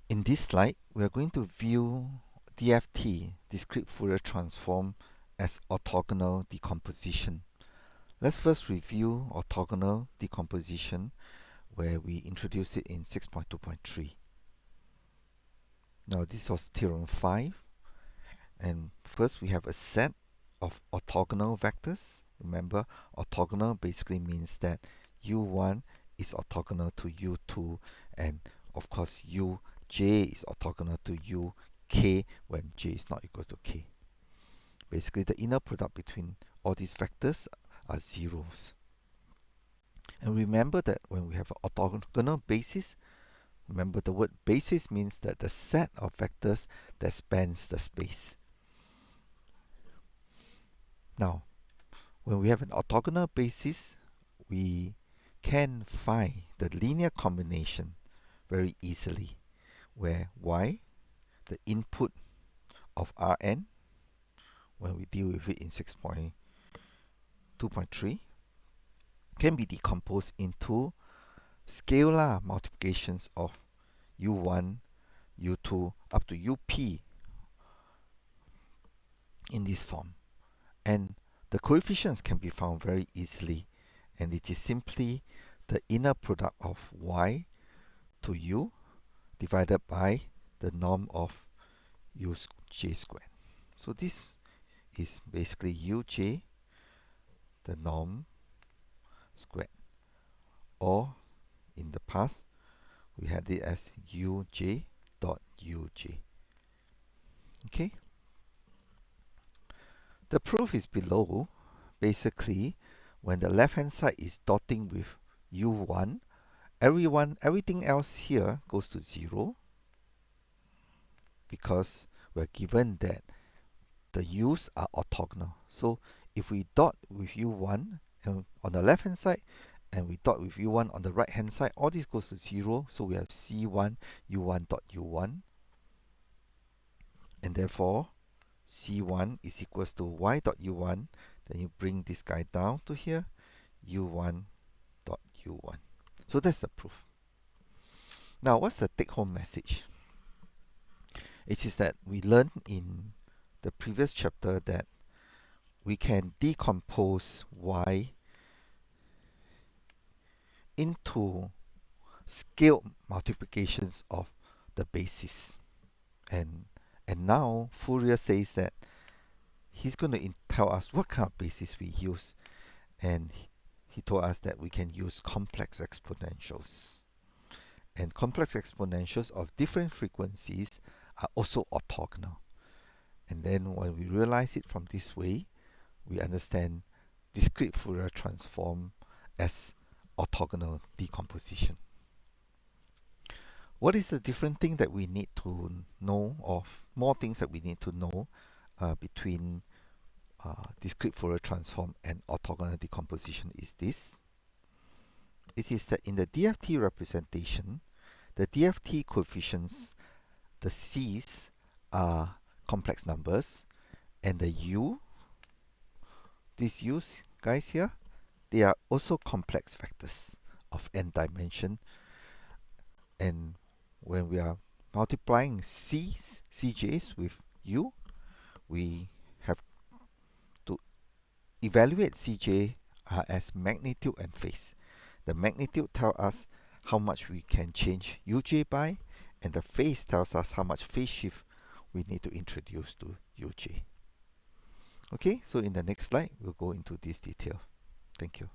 In this slide, we are going to view DFT, discrete Fourier transform, as orthogonal decomposition. Let's first review orthogonal decomposition, where we introduced it in 6.2.3. Now this was theorem 5, and first we have a set of orthogonal vectors. Remember, orthogonal basically means that u1 is orthogonal to u2, and of course uj is orthogonal to uk when j is not equal to k. Basically, the inner product between all these vectors are zeros. And remember that when we have an orthogonal basis, remember the word basis means that the set of vectors that spans the space. Now, when we have an orthogonal basis, we can find the linear combination very easily, where y, the input of Rn, when we deal with it in 6.2.3, can be decomposed into scalar multiplications of u1, u2 up to up in this form. And the coefficients can be found very easily, and it is simply the inner product of y to u divided by the norm of uj squared. So this is basically uj, the norm squared, or in the past we had it as uj dot uj. Okay, the proof is below. Basically, when the left hand side is dotting with u1, everything else here goes to 0, because we're given that the u's are orthogonal. So if we dot with u1 and on the left hand side, and we dot with u1 on the right hand side, all this goes to 0. So we have c1 u1 dot u1, and therefore c1 is equals to y dot u1. Then you bring this guy down to here, u1 dot u1. So that's the proof. Now, what's the take-home message? It is that we learned in the previous chapter that we can decompose y into scaled multiplications of the basis. And now Fourier says that he's going to tell us what kind of basis we use. And he told us that we can use complex exponentials. And complex exponentials of different frequencies are also orthogonal. And then when we realize it from this way, we understand discrete Fourier transform as orthogonal decomposition. What is the different thing that we need to know, or more things that we need to know between discrete Fourier transform and orthogonal decomposition is this? It is that in the DFT representation, the DFT coefficients, the c's, are complex numbers, and the u, these u's guys here, they are also complex vectors of n dimension. And when we are multiplying cj's with u, we have to evaluate cj as magnitude and phase. The magnitude tells us how much we can change uj by, and the phase tells us how much phase shift we need to introduce to uj. Okay, so in the next slide, we'll go into this detail. Thank you.